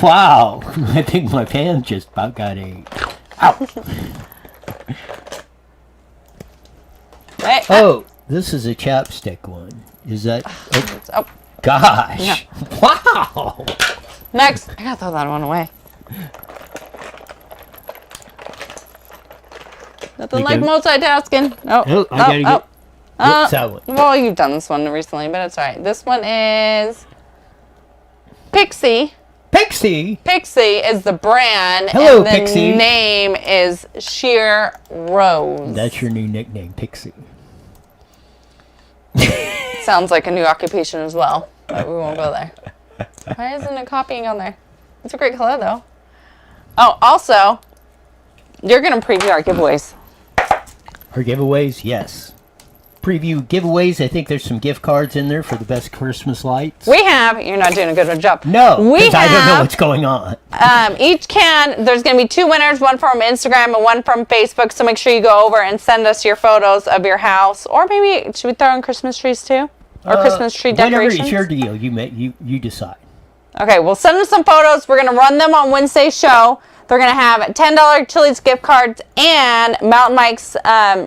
Wow. I think my pan just about got ate. Ow. Wait, oh, this is a chapstick one. Is that... Oh. Gosh. Yeah. Wow. Next. I gotta throw that one away. Nothing like multitasking. Oh, I gotta get... What's that one? Well, you've done this one recently, but it's alright. This one is... Pixie. Pixie? Pixie is the brand. Hello, and the Pixie. name is Sheer Rose. That's your new nickname, Pixie. Sounds like a new occupation as well, but we won't go there. Why isn't it copying on there? It's a great color, though. Oh, also, you're going to preview our giveaways. Our giveaways? Yes. Preview giveaways. I think there's some gift cards in there for the best Christmas lights. We have, you're not doing a good job. No, because I don't know what's going on. Each can, there's going to be 2 winners, one from Instagram and one from Facebook. So make sure you go over and send us your photos of your house. Or maybe, should we throw in Christmas trees too? Or Christmas tree decorations? Whatever, it's your deal. You decide. Okay, well, send us some photos. We're going to run them on Wednesday's show. They're going to have $10 Chili's gift cards, and Mountain Mike's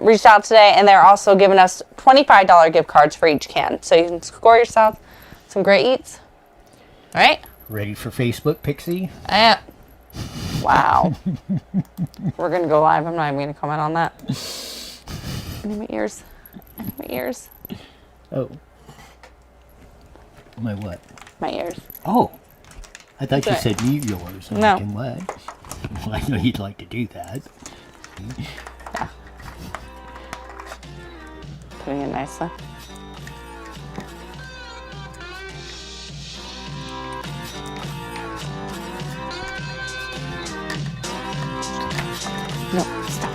reached out today, and they're also giving us $25 gift cards for each can. So you can score yourself some great eats. All right? Ready for Facebook, Pixie? Wow. We're going to go live. I'm not even going to comment on that. I need my ears. I need my ears. Oh. My what? My ears. Oh. I thought That's you said mute yours. No. Thinking, what? Well, I know you'd like to do that. Yeah. Putting it nicely. No, stop.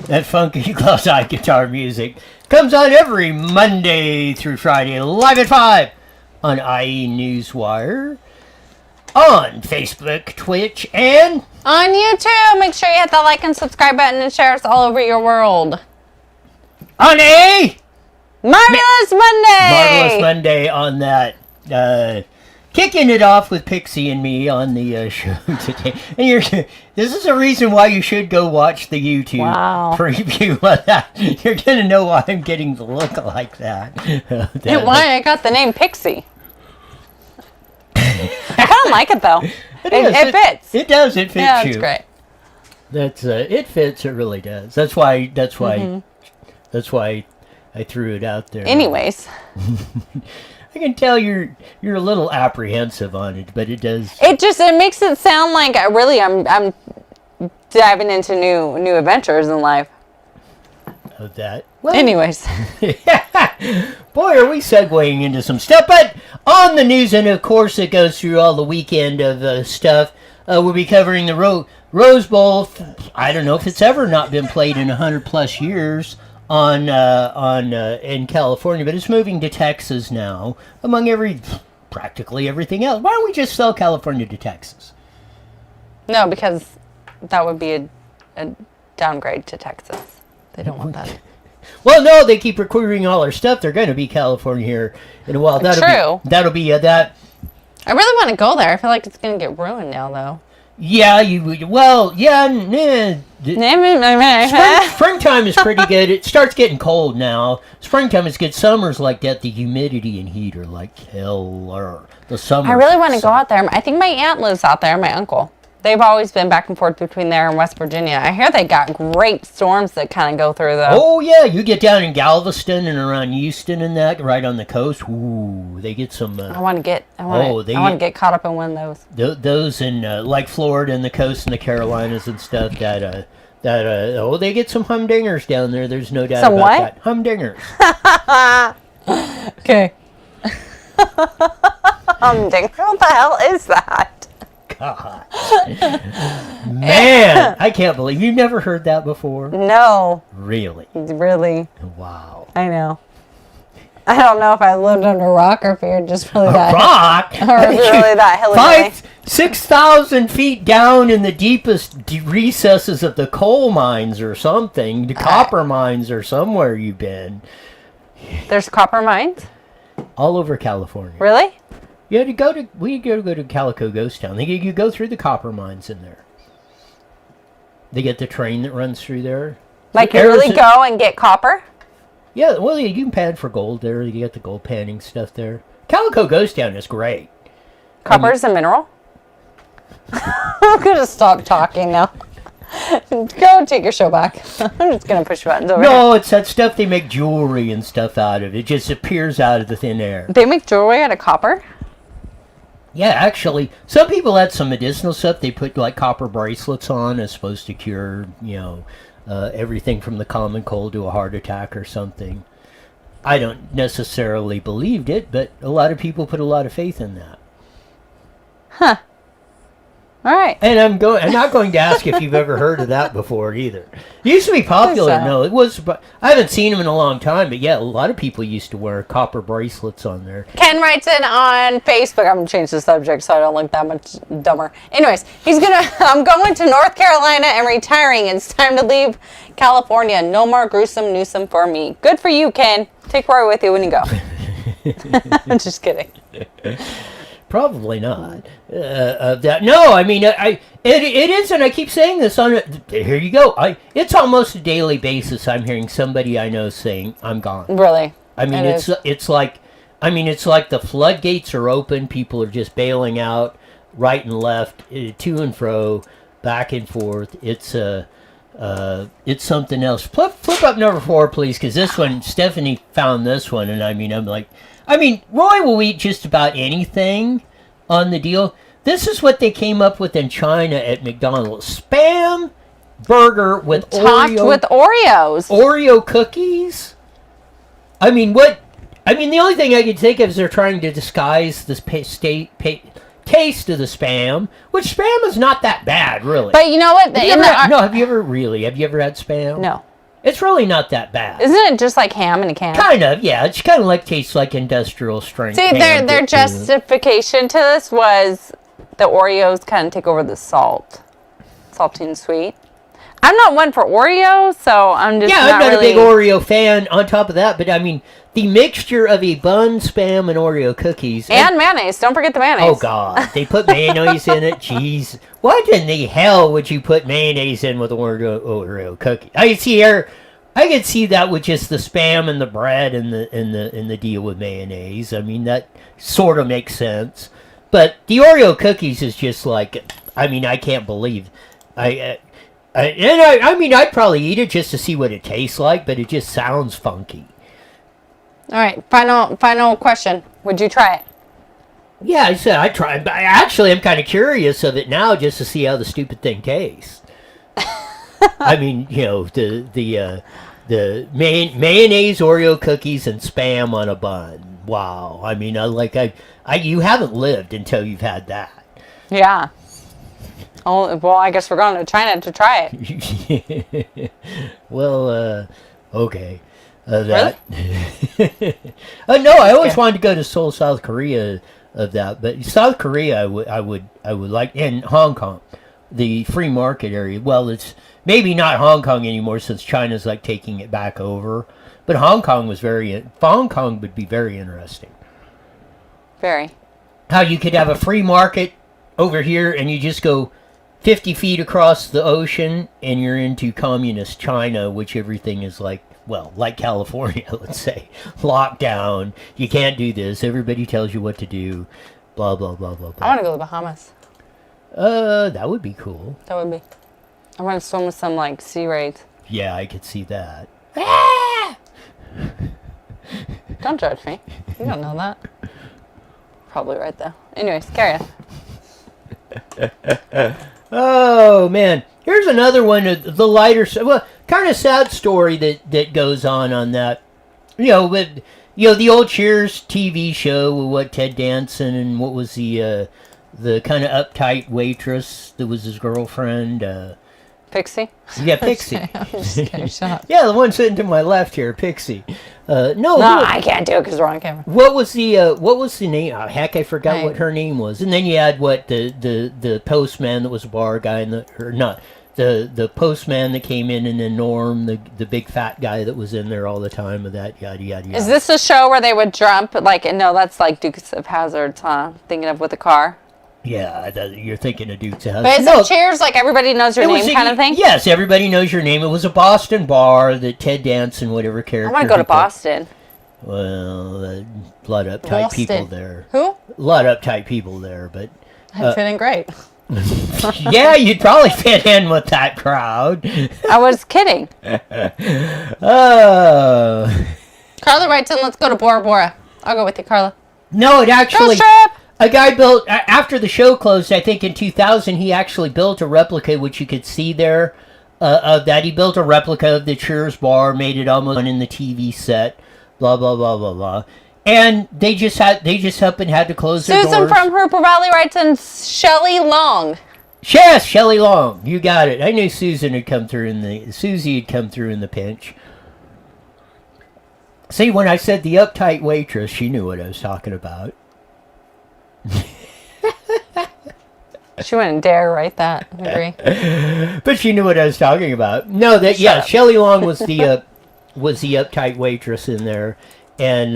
That funky close-eye guitar music comes on every Monday through Friday, live at 5 on IE Newswire, on Facebook, Twitch, and on YouTube. Make sure you hit the like and subscribe button and share us all over your world. On a Marvelous Monday! Marvelous Monday on that. Kicking it off with Pixie and me on the show today. And this is a reason why you should go watch the YouTube preview of that. You're going to know why I'm getting the look like that. And why I got the name Pixie. I kind of like it, though. It fits. It does. It fits you. Yeah, it's great. That's it fits. It really does. That's why I threw it out there. Anyways. I can tell you're a little apprehensive on it, but it does. It makes it sound like I'm diving into new adventures in life. Of that. Well, anyways. Boy, are we segueing into some stuff. But on the news, and of course it goes through all the weekend of stuff. We'll be covering the Rosebowl. I don't know if it's ever not been played in 100+ years. In California, but it's moving to Texas now, among practically everything else. Why don't we just sell California to Texas? No, because that would be a downgrade to Texas. They don't want that. Well, no, they keep recruiting all our stuff. They're going to be California here in a while. That'll be that. I really want to go there. I feel like it's going to get ruined now, though. Yeah, springtime is pretty good. It starts getting cold now. Springtime is good. Summer's like that. The humidity and heat are like killer. The summer. I really want to go out there. I think my aunt lives out there, my uncle. They've always been back and forth between there and West Virginia. I hear they got great storms that kind of go through, though. Oh, yeah. You get down in Galveston and around Houston and that, right on the coast. Ooh, they get some... I want to get caught up in one of those. Those in, like, Florida and the coast and the Carolinas and stuff, they get some humdingers down there. There's no doubt about that. Humdingers. Okay. Humdinger. What the hell is that? God. Man, I can't believe you've never heard that before. No. Really? Really? Wow. I know. I don't know if I lived under a rock or if you're just really that rock. Or really that hilly. 6,000 feet down in the deepest recesses of the coal mines or something. The copper mines or somewhere you've been. There's copper mines? All over California. Really? You had to go to Calico Ghost Town. You go through the copper mines in there. They get the train that runs through there. Like you really go and get copper? Yeah, well, you can pan for gold there. You get the gold panning stuff there. Calico Ghost Town is great. Copper is a mineral? I'm going to stop talking now. Go take your show back. I'm just going to push buttons over here. No, it's that stuff they make jewelry and stuff out of. It just appears out of the thin air. They make jewelry out of copper? Yeah, actually, some people had some medicinal stuff. They put like copper bracelets on as supposed to cure, everything from the common cold to a heart attack or something. I don't necessarily believed it, but a lot of people put a lot of faith in that. Huh. All right. And I'm not going to ask if you've ever heard of that before either. It used to be popular. No, it was. I haven't seen them in a long time, but yeah, a lot of people used to wear copper bracelets on there. Ken writes in on Facebook. I'm going to change the subject so I don't look that much dumber. Anyways, I'm going to North Carolina and retiring. It's time to leave California. No more gruesome Newsom for me. Good for you, Ken. Take Roy with you when you go. I'm just kidding. Probably not. No, I mean, it is, and I keep saying this on it. Here you go. It's almost a daily basis. I'm hearing somebody I know saying, "I'm gone." Really? I mean, it's like the floodgates are open. People are just bailing out, right and left, to and fro, back and forth. It's something else. Flip up number 4, please, because this one, Stephanie found this one, and Roy will eat just about anything on the deal. This is what they came up with in China at McDonald's. Spam burger with topped with Oreos. Oreo cookies? The only thing I could think of is they're trying to disguise this taste of the Spam, which Spam is not that bad, really. But you know what? Have you ever had Spam? No. It's really not that bad. Isn't it just like ham in a can? Kind of, yeah. It's kind of tastes like industrial strength. See, their justification to this was the Oreos kind of take over the salty and sweet. I'm not one for Oreos, so I'm just I'm not a big Oreo fan on top of that, but the mixture of a bun, Spam, and Oreo cookies. And mayonnaise. Don't forget the mayonnaise. Oh, God. They put mayonnaise in it. Jeez. What in the hell would you put mayonnaise in with Oreo cookie? I could see that with just the Spam and the bread and the deal with mayonnaise. That sort of makes sense. But the Oreo cookies is just I can't believe. I'd probably eat it just to see what it tastes like, but it just sounds funky. All right, final question. Would you try it? Yeah, I said I'd try it. But I'm kind of curious of it now just to see how the stupid thing tastes. The mayonnaise, Oreo cookies, and Spam on a bun. Wow. You haven't lived until you've had that. Yeah. Oh, well, I guess we're going to China to try it. Well, okay. Really? No, I always wanted to go to Seoul, South Korea of that, but South Korea I would like, and Hong Kong, the free market area. Well, it's maybe not Hong Kong anymore since China's taking it back over, but Hong Kong would be very interesting. Very. How you could have a free market over here and you just go 50 feet across the ocean and you're into communist China, which everything is like California, let's say, locked down. You can't do this. Everybody tells you what to do. Blah, blah, blah, blah, blah. I want to go to the Bahamas. That would be cool. That would be. I want to swim with some, sea rays. Yeah, I could see that. Don't judge me. You don't know that. Probably right, though. Anyways, carry on. Oh, man. Here's another one of the lighter, kind of sad story that goes on that. The old Cheers TV show with what Ted Danson and what was the kind of uptight waitress that was his girlfriend. Pixie? Yeah, Pixie. I'm just kidding. Shut up. Yeah, the one sitting to my left here, Pixie. No, I can't do it because we're on camera. What was the name? Oh, heck, I forgot what her name was. And then you had the postman that was a bar guy, the postman that came in, and then Norm, the big fat guy that was in there all the time of that, yada, yada, yada. Is this a show where they would jump, no, that's like Dukes of Hazzard, huh? Thinking of with a car? Yeah, you're thinking of Dukes of Hazzard. But is it Cheers, like everybody knows your name kind of thing? Yes, everybody knows your name. It was a Boston bar that Ted Danson, whatever character. I want to go to Boston. Well, a lot of uptight people there. Who? A lot of uptight people there, but... I'm feeling great. Yeah, you'd probably fit in with that crowd. I was kidding. Oh. Carla writes in, let's go to Bora Bora. I'll go with you, Carla. No, it actually... Girls trip! A guy built, after the show closed, I think in 2000, he actually built a replica, which you could see there, of that. He built a replica of the Cheers bar, made it almost in the TV set, blah, blah, blah, blah, blah. And they just up and had to close their doors. Susan from Hooper Valley writes in, Shelley Long. Yes, Shelley Long. You got it. I knew Susie had come through in the pinch. See, when I said the uptight waitress, she knew what I was talking about. She wouldn't dare write that. I agree. But she knew what I was talking about. No, Shelley Long was the uptight waitress in there, and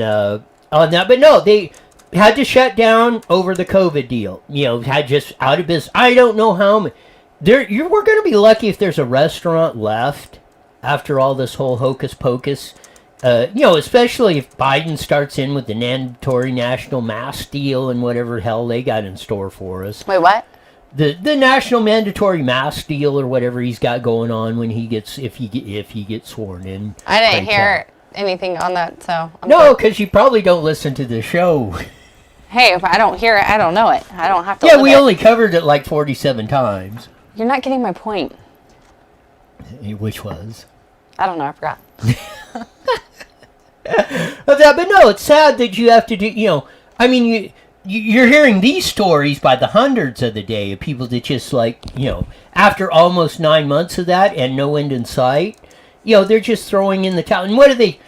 on that. But no, they had to shut down over the COVID deal. Had just out of business. I don't know how many. We're going to be lucky if there's a restaurant left after all this whole hocus pocus. Especially if Biden starts in with the mandatory national mask deal and whatever hell they got in store for us. Wait, what? The national mandatory mask deal or whatever he's got going on when he gets if he gets sworn in. I didn't hear anything on that, so no, because you probably don't listen to the show. Hey, if I don't hear it, I don't know it. I don't have to. Yeah, we only covered it like 47 times. You're not getting my point. Which was? I don't know. I forgot. But no, it's sad that you have to do. I mean, you're hearing these stories by the hundreds of the day of people that just after almost 9 months of that and no end in sight, they're just throwing in the towel. And what do they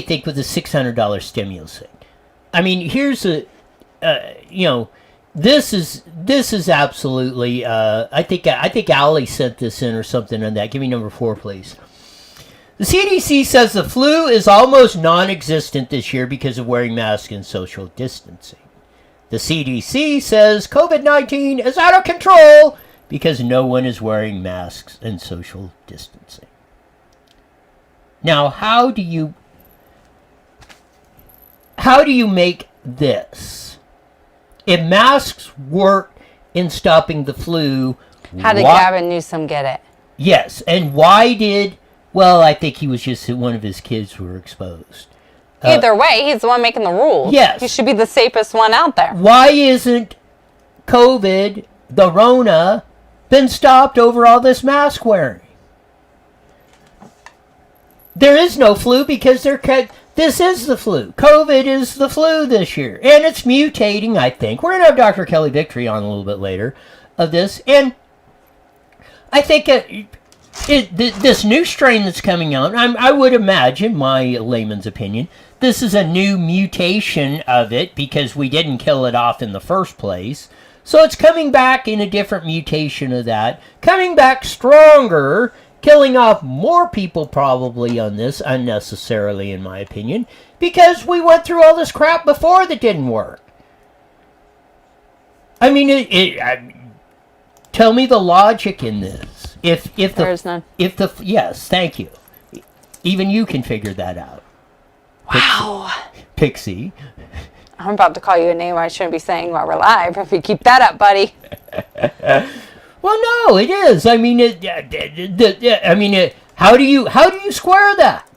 think with the $600 stimulus thing? I mean, here's this is absolutely. I think Allie sent this in or something on that. Give me number 4, please. The CDC says the flu is almost non-existent this year because of wearing masks and social distancing. The CDC says COVID-19 is out of control because no one is wearing masks and social distancing. Now, how do you make this? If masks work in stopping the flu, how did Gavin Newsom get it? Yes, and why did... Well, I think he was just one of his kids who were exposed. Either way, he's the one making the rules. Yes. He should be the safest one out there. Why isn't COVID, the RONA, been stopped over all this mask wearing? There is no flu because this is the flu. COVID is the flu this year. And it's mutating, I think. We're going to have Dr. Kelly Victory on a little bit later of this. And I think... this new strain that's coming out, I would imagine, my layman's opinion, this is a new mutation of it because we didn't kill it off in the first place. So it's coming back in a different mutation of that, coming back stronger, killing off more people probably on this, unnecessarily in my opinion, because we went through all this crap before that didn't work. I mean, tell me the logic in this. There is none. Yes, thank you. Even you can figure that out. Wow. Pixie. I'm about to call you a name I shouldn't be saying while we're live. If you keep that up, buddy. Well, no, it is. I mean, how do you square that?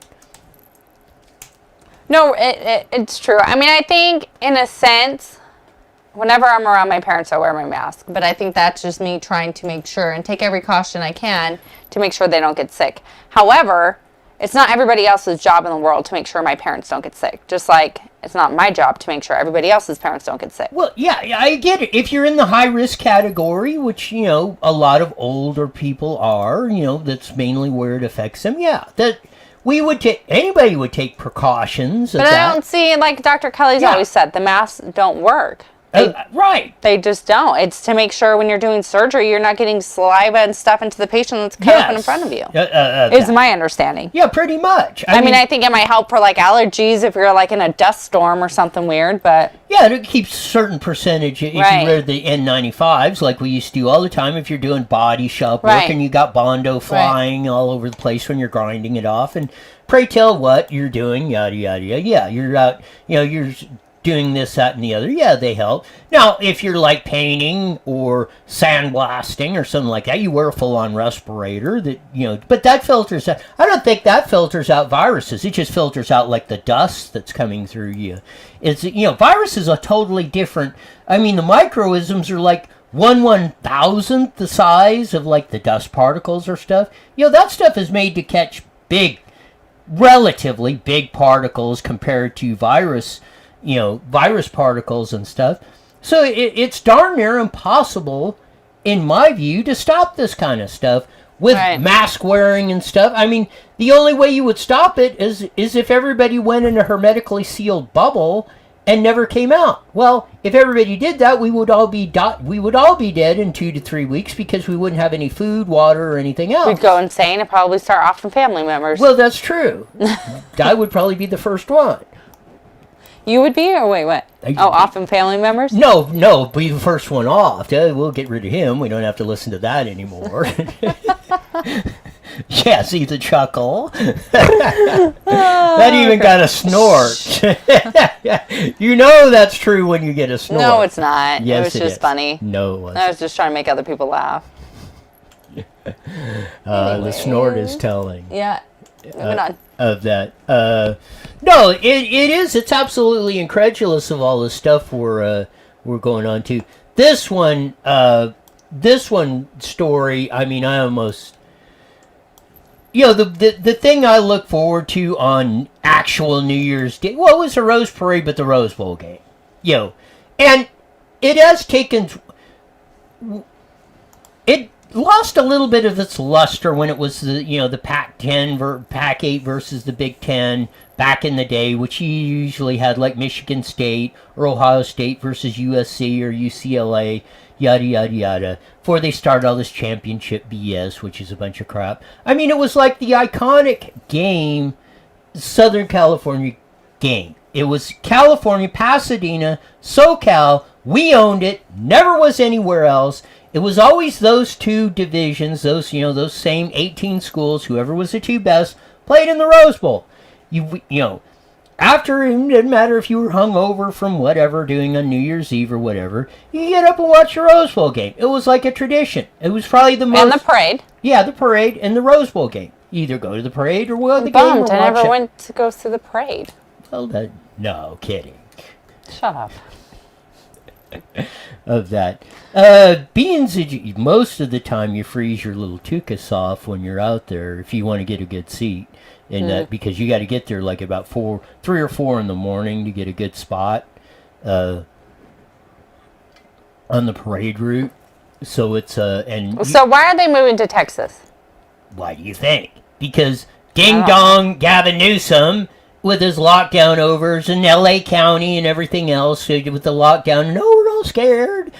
No, it's true. I mean, I think in a sense, whenever I'm around my parents, I wear my mask. But I think that's just me trying to make sure and take every caution I can to make sure they don't get sick. However, it's not everybody else's job in the world to make sure my parents don't get sick. Just like it's not my job to make sure everybody else's parents don't get sick. Well, yeah, I get it. If you're in the high-risk category, which, a lot of older people are, that's mainly where it affects them, yeah, that anybody would take precautions. But I don't see, like Dr. Kelly's always said, the masks don't work. Right. They just don't. It's to make sure when you're doing surgery, you're not getting saliva and stuff into the patient that's cut open in front of you. Is my understanding. Yeah, pretty much. I mean, I think it might help for like allergies if you're like in a dust storm or something weird, but... Yeah, it keeps a certain percentage. If you wear the N95s, like we used to do all the time, if you're doing body shop work and you got Bondo flying all over the place when you're grinding it off, and pray tell what you're doing, yada, yada, yada. Yeah, you're out, you're... doing this, that, and the other. Yeah, they help. Now, if you're like painting or sandblasting or something like that, you wear a full-on respirator but that filters out. I don't think that filters out viruses. It just filters out like the dust that's coming through you. It's, viruses are totally different. I mean, the microisms are like 1/1000th the size of like the dust particles or stuff. That stuff is made to catch relatively big particles compared to virus particles and stuff. So it's darn near impossible, in my view, to stop this kind of stuff with mask wearing and stuff. I mean, the only way you would stop it is if everybody went in a hermetically sealed bubble and never came out. Well, if everybody did that, we would all be dead in 2 to 3 weeks because we wouldn't have any food, water, or anything else. We'd go insane and probably start off from family members. Well, that's true. I would probably be the first one. You would be, or wait, what? Off in family members? No, be the first one off. We'll get rid of him. We don't have to listen to that anymore. Yeah, see the chuckle? That even got a snort. That's true when you get a snort. No, it's not. Yes, it was just funny. No, it wasn't. I was just trying to make other people laugh. The snort is telling. Yeah. Moving on. Of that. No, it is. It's absolutely incredulous of all the stuff we're going on to. This one story, I mean, I almost... the thing I look forward to on actual New Year's Day, well, it was the Rose Parade, but the Rosebowl game. And it has taken... It lost a little bit of its luster when it was the Pac-10 Pac-8 versus the Big Ten back in the day, which you usually had like Michigan State or Ohio State versus USC or UCLA, yada yada yada, before they started all this championship BS, which is a bunch of crap. I mean, it was like the iconic game, Southern California game. It was California, Pasadena, SoCal. We owned it. Never was anywhere else. It was always those two divisions, those same 18 schools, whoever was the two best, played in the Rose Bowl. After, it didn't matter if you were hungover from whatever, doing on New Year's Eve or whatever, you get up and watch the Rose Bowl game. It was like a tradition. It was probably the most... And the parade. Yeah, the parade and the Rose Bowl game. You either go to the parade or go to the game or watch it. I never went to go see the parade. Well, no, kidding. Shut up. Of that. Beans, most of the time you freeze your little tuchus off when you're out there if you want to get a good seat. And because you got to get there like about 3 or 4 in the morning to get a good spot on the parade route. So it's So why are they moving to Texas? Why do you think? Because Ding Dong Gavin Newsom, with his lockdown overs in L.A. County and everything else, with the lockdown, no, we're all scared.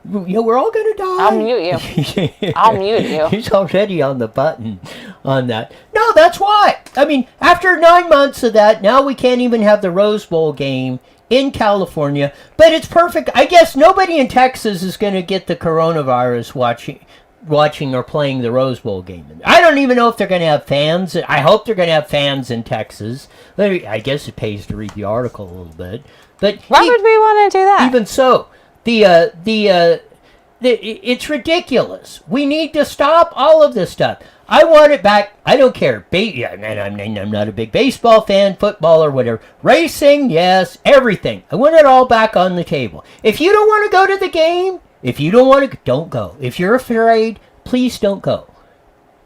We're all going to die. I'll mute you. I'll mute you. He's already on the button on that. No, that's why. I mean, after 9 months of that, now we can't even have the Rose Bowl game in California. But it's perfect. I guess nobody in Texas is going to get the coronavirus watching or playing the Rose Bowl game. I don't even know if they're going to have fans. I hope they're going to have fans in Texas. I guess it pays to read the article a little bit. But why would we want to do that? Even so, it's ridiculous. We need to stop all of this stuff. I want it back. I don't care. I'm not a big baseball fan, football or whatever. Racing, yes, everything. I want it all back on the table. If you don't want to go to the game, if you don't want to, don't go. If you're afraid, please don't go.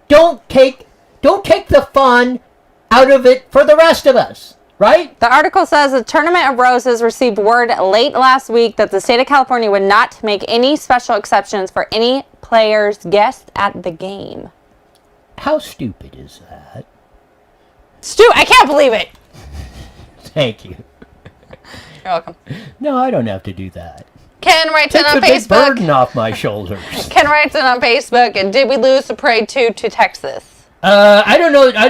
Don't take the fun out of it for the rest of us. Right? The article says the Tournament of Roses received word late last week that the state of California would not make any special exceptions for any players' guests at the game. How stupid is that? I can't believe it. Thank you. You're welcome. No, I don't have to do that. Ken writes in on Facebook. Take the big burden off my shoulders. Ken writes in on Facebook, and did we lose the parade to Texas? I don't know. I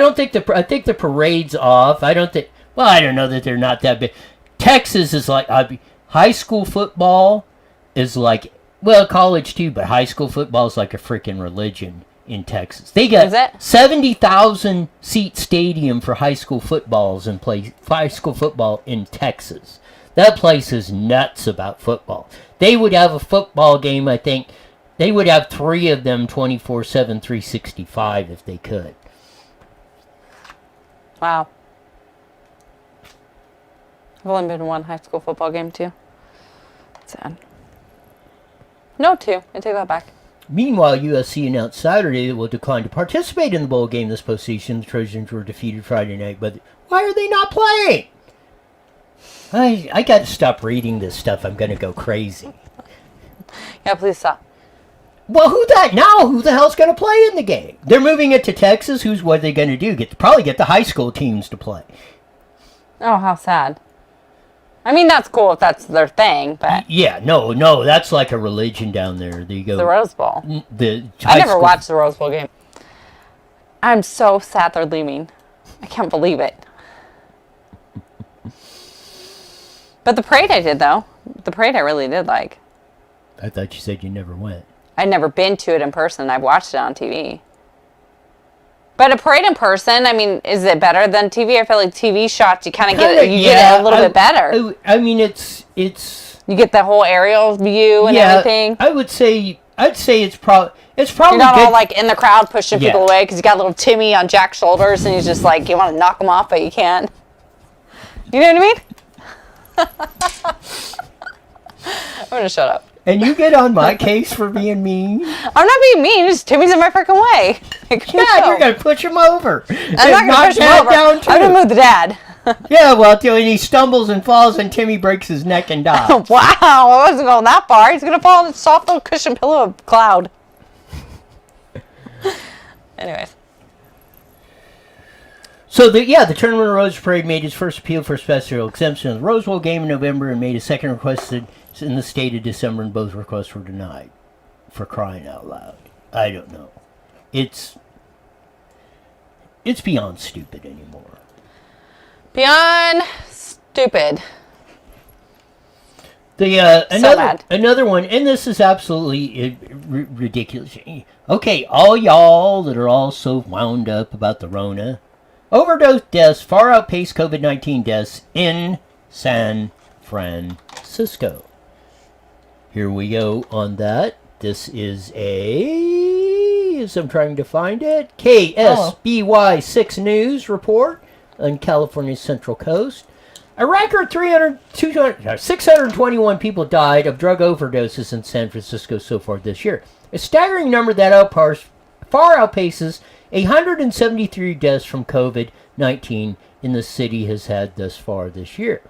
think the parade's off. I don't know that they're not that big. Texas is like, high school football is like, well, college too, but high school football is like a freaking religion in Texas. They got 70,000 seat stadium for high school footballs and play high school football in Texas. That place is nuts about football. They would have a football game, I think. They would have 3 of them 24/7, 365 if they could. Wow. I've only been to 1 high school football game, too. Sad. No, 2. I take that back. Meanwhile, USC announced Saturday that it will decline to participate in the bowl game this postseason. The Trojans were defeated Friday night, but why are they not playing? I got to stop reading this stuff. I'm going to go crazy. Yeah, please stop. Well, who the hell's going to play in the game? They're moving it to Texas. What are they going to do? Probably get the high school teams to play. Oh, how sad. I mean, that's cool if that's their thing, but... Yeah, no, that's like a religion down there. They go, the Rose Bowl. I never watched the Rose Bowl game. I'm so sad they're leaving. I can't believe it. But the parade I did, though. The parade I really did like. I thought you said you never went. I'd never been to it in person. I've watched it on TV. But a parade in person, I mean, is it better than TV? I feel like TV shots, you kind of get it a little bit better. I mean, it's you get the whole aerial view and everything. I'd say it's probably You're not all like in the crowd pushing people away because you got little Timmy on Jack's shoulders and he's just like, you want to knock him off, but you can't. You know what I mean? I'm gonna shut up. And you get on my case for being mean. I'm not being mean. Just Timmy's in my freaking way. You're gonna push him over. I'm not gonna push him over. I'm gonna move the dad. Yeah, well, and he stumbles and falls, and Timmy breaks his neck and dies. Wow, I wasn't going that far. He's gonna fall on the soft little cushion pillow of cloud. Anyways. So, the Tournament of Roses Parade made its first appeal for special exemption of the Rosebowl game in November and made a second request in the state of December, and both requests were denied. For crying out loud. I don't know. It's beyond stupid anymore. Beyond stupid. Another one, and this is absolutely ridiculous. Okay, all y'all that are all so wound up about the RONA, overdose deaths far outpace COVID-19 deaths in San Francisco. Here we go on that. This is as I'm trying to find it, KSBY 6 News report on California's Central Coast. A record 621 people died of drug overdoses in San Francisco so far this year. A staggering number that far outpaces 173 deaths from COVID-19 in the city has had thus far this year.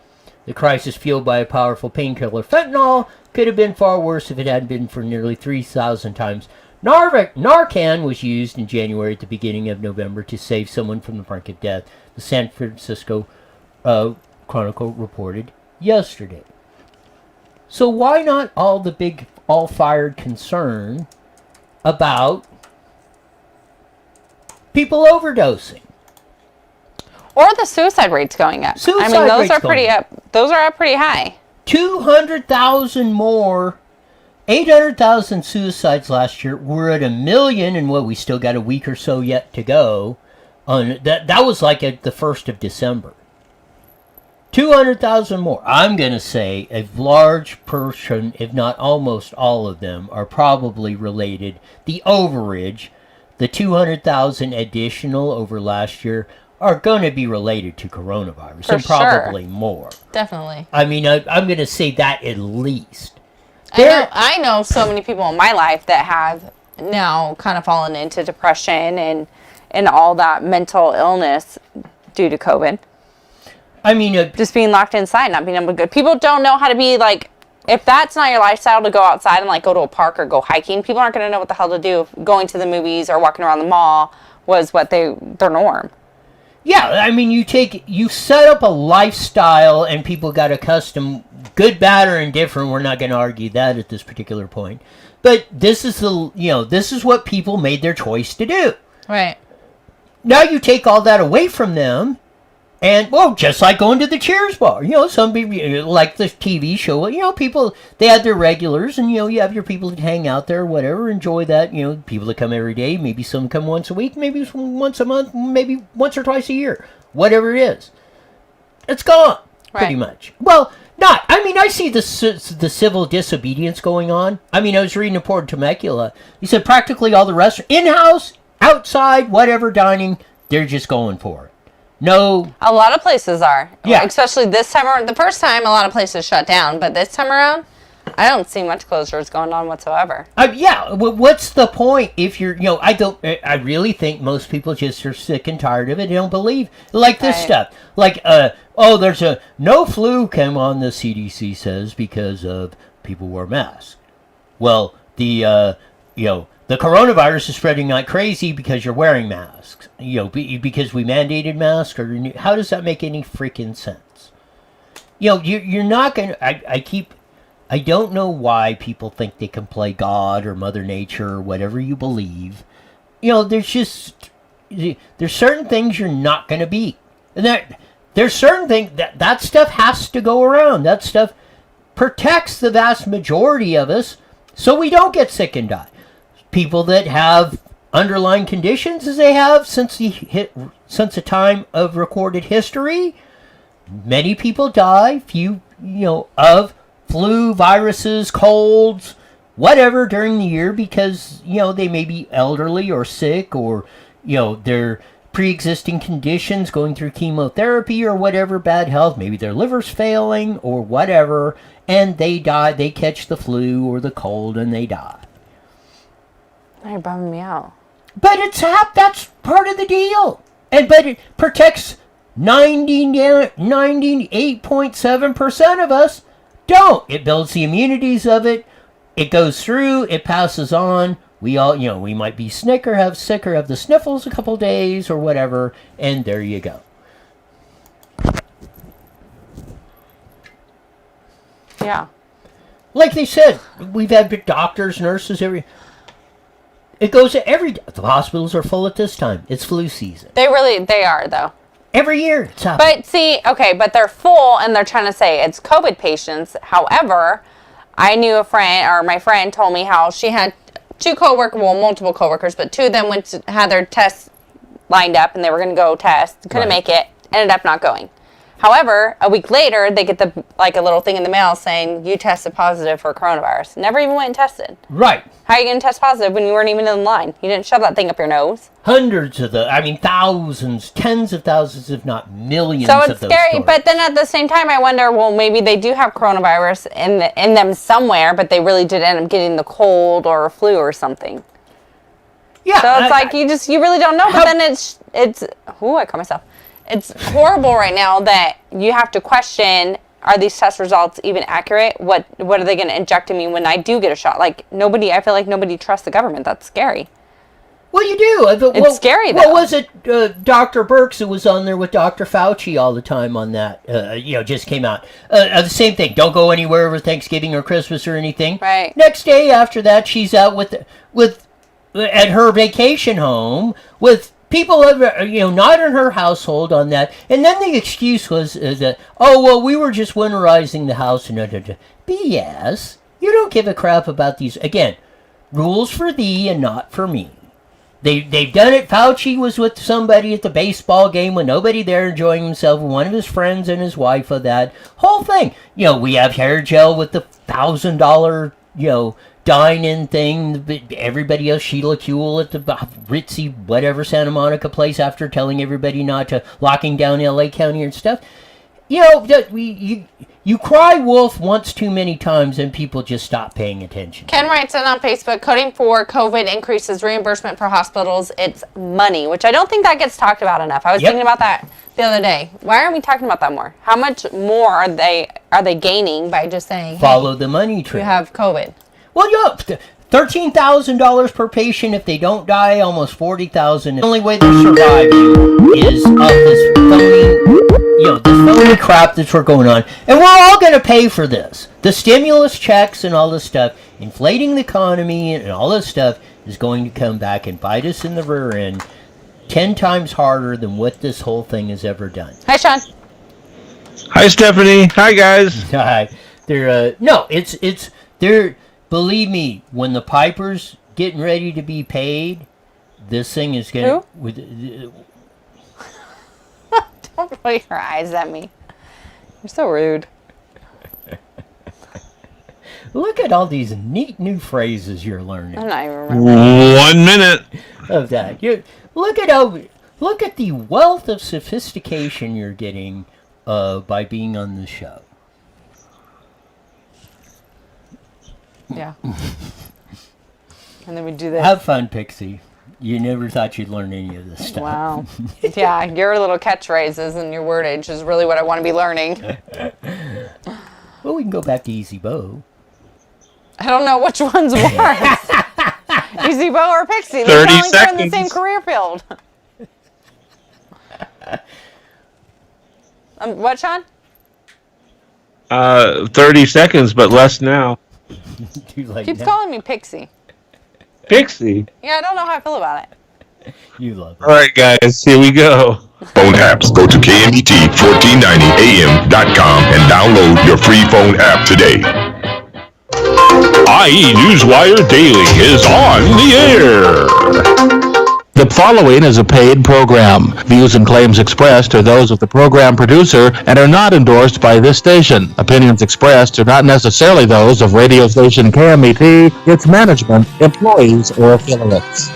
The crisis, fueled by a powerful painkiller, fentanyl, could have been far worse if it hadn't been for nearly 3,000 times. Narcan was used in January at the beginning of November to save someone from the brink of death, the San Francisco Chronicle reported yesterday. So why not all the big, all-fired concern about people overdosing? Or the suicide rates going up. Those are pretty up. Those are up pretty high. 200,000 more. 800,000 suicides last year. We're at 1 million, and we still got a week or so yet to go. That was like at the 1st of December. 200,000 more. I'm going to say a large portion, if not almost all of them, are probably related. The overage, the 200,000 additional over last year, are going to be related to coronavirus. And probably more. Definitely. I mean, I'm going to say that at least. I know so many people in my life that have now kind of fallen into depression and all that mental illness due to COVID. I mean, just being locked inside, not being able to go. People don't know how to be like, if that's not your lifestyle to go outside and like go to a park or go hiking, people aren't going to know what the hell to do if going to the movies or walking around the mall was what their norm. Yeah, I mean, you set up a lifestyle and people got accustomed, good, bad, or indifferent. We're not going to argue that at this particular point. But this is this is what people made their choice to do. Right. Now you take all that away from them, and, well, just like going to the Cheers bar. Some people, like the TV show, people, they had their regulars, and, you have your people that hang out there, whatever, enjoy that, people that come every day, maybe some come once a week, maybe once a month, maybe once or twice a year, whatever it is. It's gone, pretty much. Well, not. I mean, I see the civil disobedience going on. I mean, I was reading a report in Temecula. He said practically all the restaurants, in-house, outside, whatever dining, they're just going for it. No. A lot of places are. Yeah. Especially this time around. The first time, a lot of places shut down. But this time around, I don't see much closures going on whatsoever. Yeah. What's the point if you're, I really think most people just are sick and tired of it. They don't believe. Like this stuff. Like, there's no flu came on, the CDC says, because of people wear masks. Well, the coronavirus is spreading like crazy because you're wearing masks. Because we mandated masks. Or how does that make any freaking sense? You're not going to... I don't know why people think they can play God or Mother Nature or whatever you believe. There's certain things you're not going to beat. And there's certain things... That stuff has to go around. That stuff protects the vast majority of us so we don't get sick and die. People that have underlying conditions as they have since the time of recorded history, many people die, of flu, viruses, colds, whatever during the year because, they may be elderly or sick or, their pre-existing conditions, going through chemotherapy or whatever, bad health, maybe their liver's failing or whatever, and they die, they catch the flu or the cold and they die. Now you're bumming me out. But that's part of the deal. But it protects 98.7% of us don't. It builds the immunities of it. It goes through. It passes on. We all, we might be sick or have the sniffles a couple days or whatever. And there you go. Yeah. Like they said, we've had doctors, nurses, it goes to the hospitals are full at this time. It's flu season. They are, though. Every year it's happening. But see, but they're full and they're trying to say it's COVID patients. However, I knew my friend told me how she had multiple coworkers, but two of them had their tests lined up and they were going to go test. Couldn't make it. Ended up not going. However, a week later, they get a little thing in the mail saying you tested positive for coronavirus. Never even went and tested. Right. How are you going to test positive when you weren't even in line? You didn't shove that thing up your nose. Hundreds of thousands, tens of thousands, if not millions of those. So it's scary, stories. but then at the same time, I wonder, well, maybe they do have coronavirus in them somewhere, but they really did end up getting the cold or a flu or something. Yeah. So it's you really don't know, but then it's I caught myself. It's horrible right now that you have to question, are these test results even accurate? What are they going to inject in me when I do get a shot? I feel like nobody trusts the government. That's scary. Well, you do. It's scary, though. What was it, Dr. Birx, who was on there with Dr. Fauci all the time on that, just came out. The same thing. Don't go anywhere over Thanksgiving or Christmas or anything. Right. Next day after that, she's out at her vacation home with people, not in her household on that. And then the excuse was that, we were just winterizing the house. BS. You don't give a crap about these. Again, rules for thee and not for me. They've done it. Fauci was with somebody at the baseball game with nobody there enjoying himself, one of his friends and his wife of that whole thing. We have hair gel with the $1,000, dine-in thing. Everybody else, Sheila Kuehl at the ritzy whatever Santa Monica place after telling everybody not to, locking down LA County and stuff. you know, you cry wolf once too many times and people just stop paying attention. Ken writes in on Facebook, coding for COVID increases reimbursement for hospitals. It's money, which I don't think that gets talked about enough. I was thinking about that the other day. Why aren't we talking about that more? How much more are they gaining by just saying, follow the money trail? You have COVID. Well, yeah, $13,000 per patient. If they don't die, almost $40,000. The only way they're surviving is of this phony crap that's going on, and we're all going to pay for this. The stimulus checks and all this stuff, inflating the economy and all this stuff is going to come back and bite us in the rear end 10 times harder than what this whole thing has ever done. Hi, Sean. Hi, Stephanie. Hi, guys. Hi. They're believe me, when the Piper's getting ready to be paid, this thing is going to... Don't roll your eyes at me. You're so rude. Look at all these neat new phrases you're learning. I'm not even remembering. 1 minute. Of that. Look at the wealth of sophistication you're getting by being on the show. Yeah. And then we do this. Have fun, Pixie. You never thought you'd learn any of this stuff. Wow. Yeah, your little catchphrases and your wordage is really what I want to be learning. Well, we can go back to Easy Bow. I don't know which one's worse. Easy Bow or Pixie. 30 They're probably seconds. in the same career field. What, Sean? 30 seconds, but less now. Keeps calling me Pixie. Pixie. Yeah, I don't know how I feel about it. You love it. All right, guys, here we go. Phone apps. Go to KMET1490am.com and download your free phone app today. IE Newswire Daily is on the air. The following is a paid program. Views and claims expressed are those of the program producer and are not endorsed by this station. Opinions expressed are not necessarily those of radio station KMET, its management, employees, or affiliates.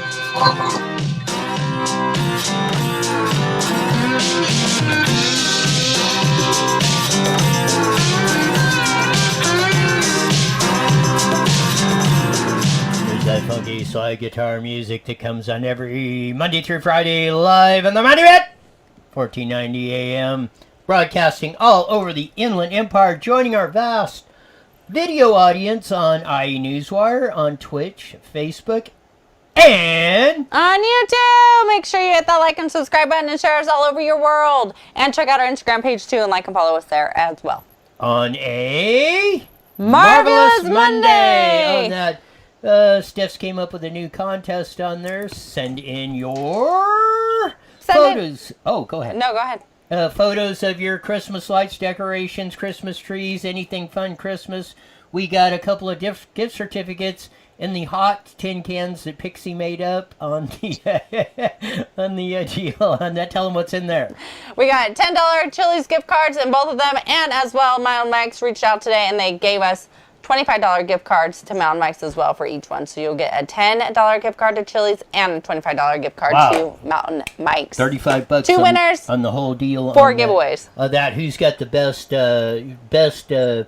Funky slide guitar music that comes on every Monday through Friday live on the Monday Bit, 1490 AM, broadcasting all over the Inland Empire, joining our vast video audience on IE Newswire, on Twitch, Facebook, and on YouTube. Make sure you hit that like and subscribe button and share us all over your world. And check out our Instagram page too and like and follow us there as well. On a Marvelous Monday! On that, Steph's came up with a new contest on there. Send in your photos. Oh, go ahead. No, go ahead. Photos of your Christmas lights, decorations, Christmas trees, anything fun Christmas. We got a couple of gift certificates in the hot tin cans that Pixie made up on the on the deal. On that, tell them what's in there. We got $10 Chili's gift cards in both of them, and as well, Mountain Mike's reached out today and they gave us $25 gift cards to Mountain Mike's as well for each one. So you'll get a $10 gift card to Chili's and a $25 gift card to Mountain Mike's. $35 Two winners on the whole deal. 4 giveaways. That who's got the best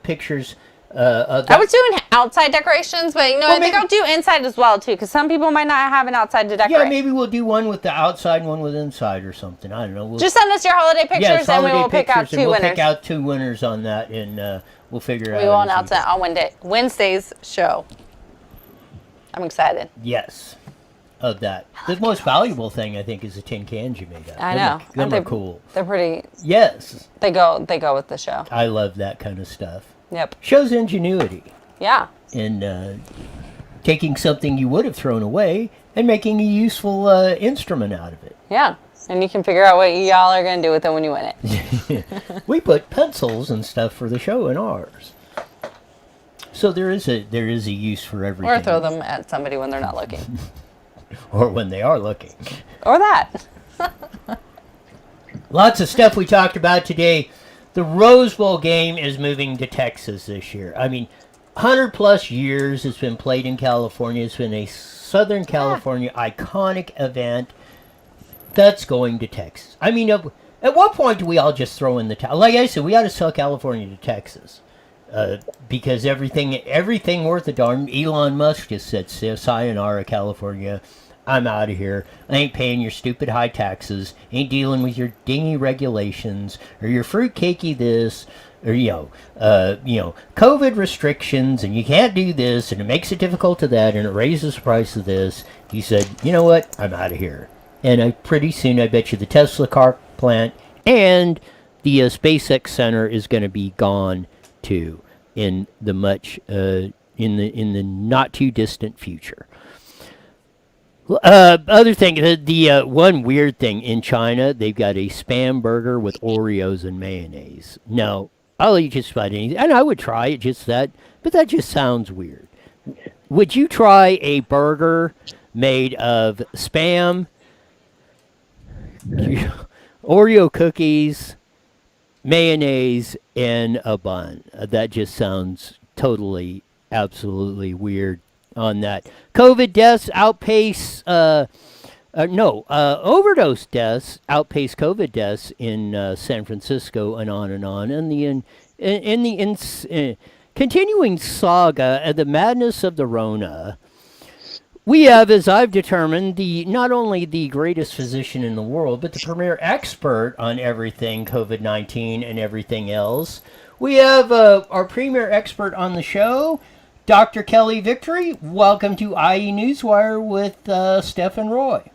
pictures of that? I was doing outside decorations, but I think I'll do inside as well too, because some people might not have an outside to decorate. Yeah, maybe we'll do one with the outside and one with inside or something. I don't know. Just send us your holiday pictures and we will pick out two winners. We'll pick out 2 winners on that, and we'll figure out. We will announce that on Wednesday's show. I'm excited. Yes, of that. The most valuable thing I think is the tin cans you made up. I know. Them are cool. They're pretty. Yes. They go with the show. I love that kind of stuff. Yep. Shows ingenuity. Yeah. In taking something you would have thrown away and making a useful instrument out of it. Yeah. And you can figure out what y'all are going to do with it when you win it. We put pencils and stuff for the show in ours. So there is a use for everything. Or throw them at somebody when they're not looking. Or when they are looking. Or that. Lots of stuff we talked about today. The Rosebowl game is moving to Texas this year. I mean, 100 plus years it's been played in California. It's been a Southern California iconic event that's going to Texas. I mean, At what point do we all just throw in the towel? Like I said, we ought to sell California to Texas. Because everything worth a darn. Elon Musk just said, sayonara, California. I'm out of here. I ain't paying your stupid high taxes. Ain't dealing with your dingy regulations or your fruitcakey this or COVID restrictions, and you can't do this, and it makes it difficult to that, and it raises the price of this. He said, you know what? I'm out of here. And pretty soon, I bet you the Tesla car plant and the SpaceX Center is going to be gone too in the in the not too distant future. Other thing, the one weird thing in China, they've got a Spam burger with Oreos and mayonnaise. No, I'll eat just about anything, and I would try it just that, but that just sounds weird. Would you try a burger made of Spam, Oreo cookies, mayonnaise, and a bun? That just sounds totally, absolutely weird on that. COVID deaths outpace, overdose deaths outpace COVID deaths in San Francisco, and on and on. And the continuing saga of the madness of the RONA, we have, as I've determined, not only the greatest physician in the world, but the premier expert on everything COVID-19 and everything else. We have our premier expert on the show, Dr. Kelly Victory. Welcome to IE Newswire with Steph and Roy.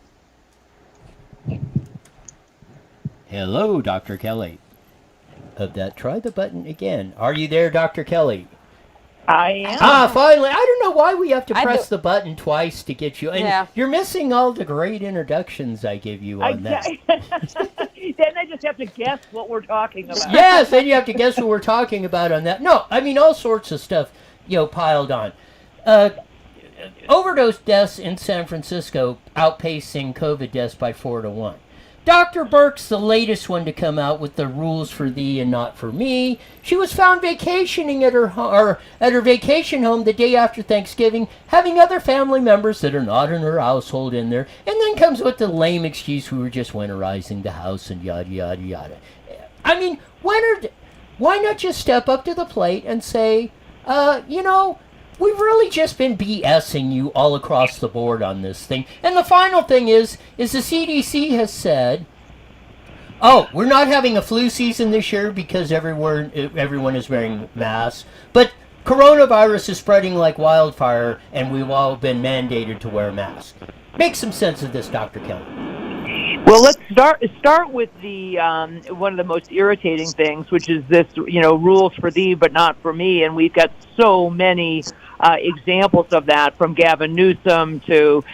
Hello, Dr. Kelly. Try the button again. Are you there, Dr. Kelly? I am. Finally. I don't know why we have to press the button twice to get you. And you're missing all the great introductions I give you on that. Then I just have to guess what we're talking about. Yes, then you have to guess what we're talking about on that. No, I mean, all sorts of stuff, piled on. Overdose deaths in San Francisco outpacing COVID deaths by 4-1. Dr. Burke's the latest one to come out with the rules for thee and not for me. She was found vacationing at her vacation home the day after Thanksgiving, having other family members that are not in her household in there, and then comes with the lame excuse, we were just winterizing the house and yada yada yada. I mean, why not just step up to the plate and say, we've really just been BSing you all across the board on this thing. And the final thing is the CDC has said, we're not having a flu season this year because everyone is wearing masks. But coronavirus is spreading like wildfire, and we've all been mandated to wear masks. Make some sense of this, Dr. Kelly. Well, let's start with the one of the most irritating things, which is this, rules for thee but not for me, and we've got so many examples of that, from Gavin Newsom to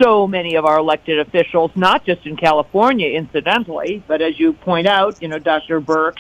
so many of our elected officials, not just in California, incidentally, but as you point out, Dr. Birx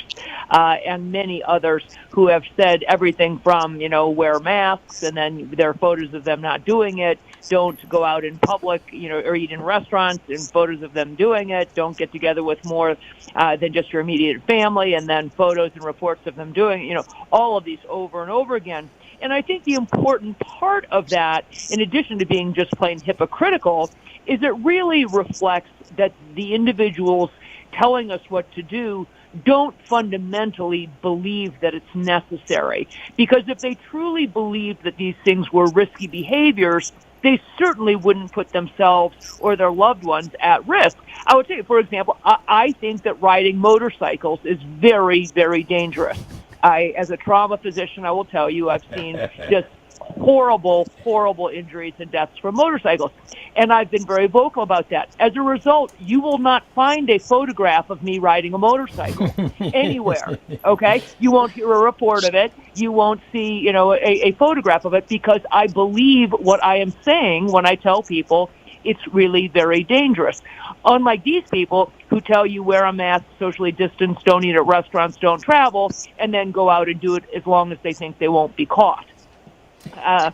and many others who have said everything from wear masks, and then there are photos of them not doing it. Don't go out in public, or eat in restaurants, and photos of them doing it. Don't get together with more than just your immediate family, and then photos and reports of them doing it. All of these over and over again. And I think the important part of that, in addition to being just plain hypocritical, is it really reflects that the individuals telling us what to do don't fundamentally believe that it's necessary. Because if they truly believed that these things were risky behaviors, they certainly wouldn't put themselves or their loved ones at risk. I would say, for example, I think that riding motorcycles is very, very dangerous. As a trauma physician, I will tell you, I've seen just horrible, horrible injuries and deaths from motorcycles. And I've been very vocal about that. As a result, you will not find a photograph of me riding a motorcycle anywhere, okay? You won't hear a report of it. You won't see, a photograph of it, because I believe what I am saying when I tell people it's really very dangerous. Unlike these people who tell you wear a mask, socially distance, don't eat at restaurants, don't travel, and then go out and do it as long as they think they won't be caught. And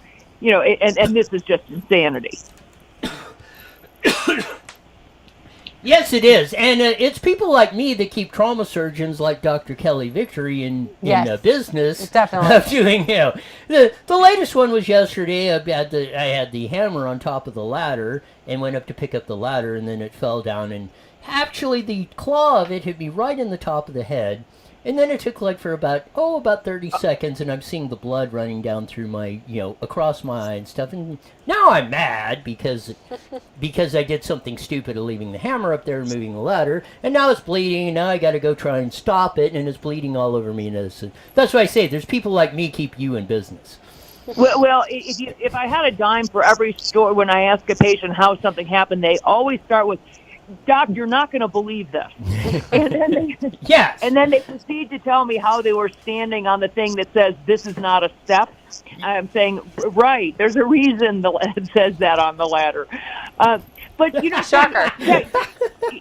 this is just insanity. Yes, it is, and it's people like me that keep trauma surgeons like Dr. Kelly Victory in business. Definitely. Of doing, the latest one was yesterday. I had the hammer on top of the ladder and went up to pick up the ladder, and then it fell down, and actually the claw of it hit me right in the top of the head. And then it took like for about 30 seconds, and I'm seeing the blood running down through my, across my eye and stuff. And now I'm mad because I did something stupid of leaving the hammer up there and moving the ladder. And now it's bleeding, and now I got to go try and stop it, and it's bleeding all over me. And that's why I say there's people like me keep you in business. Well, if I had a dime for every story, when I ask a patient how something happened, they always start with, "Doc, you're not going to believe this." And then they proceed to tell me how they were standing on the thing that says, "This is not a step." I'm saying, right, there's a reason it says that on the ladder. But, Shocker.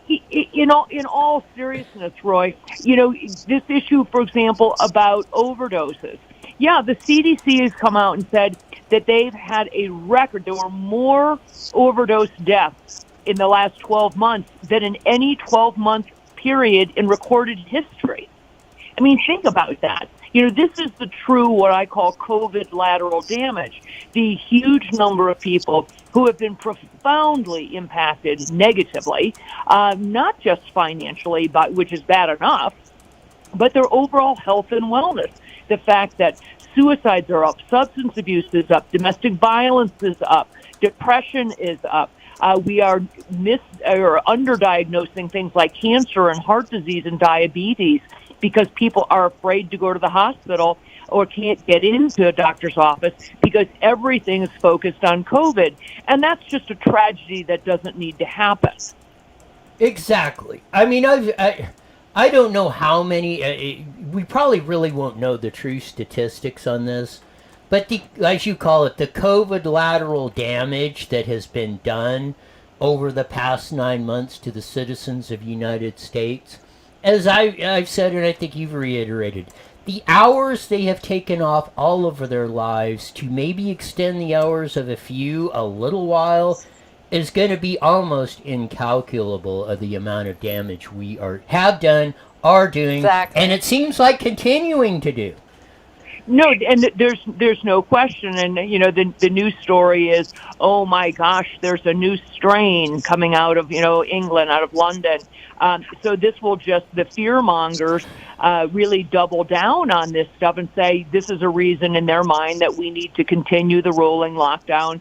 In all seriousness, Roy, this issue, for example, about overdoses. Yeah, the CDC has come out and said that they've had a record. There were more overdose deaths in the last 12 months than in any 12-month period in recorded history. I mean, think about that. This is the true, what I call COVID lateral damage. The huge number of people who have been profoundly impacted negatively, not just financially, which is bad enough, but their overall health and wellness. The fact that suicides are up, substance abuse is up, domestic violence is up, depression is up. We are underdiagnosing things like cancer and heart disease and diabetes because people are afraid to go to the hospital or can't get into a doctor's office because everything is focused on COVID. And that's just a tragedy that doesn't need to happen. Exactly. I mean, I don't know how many, we probably really won't know the true statistics on this, but as you call it, the COVID lateral damage that has been done over the past 9 months to the citizens of the United States, as I've said, and I think you've reiterated, the hours they have taken off all over their lives to maybe extend the hours of a few a little while is going to be almost incalculable of the amount of damage we have done, are doing, and it seems like continuing to do. No, and there's no question. And, the news story is, oh, my gosh, there's a new strain coming out of, England, out of London. So this will just, the fear mongers really double down on this stuff and say this is a reason in their mind that we need to continue the rolling lockdown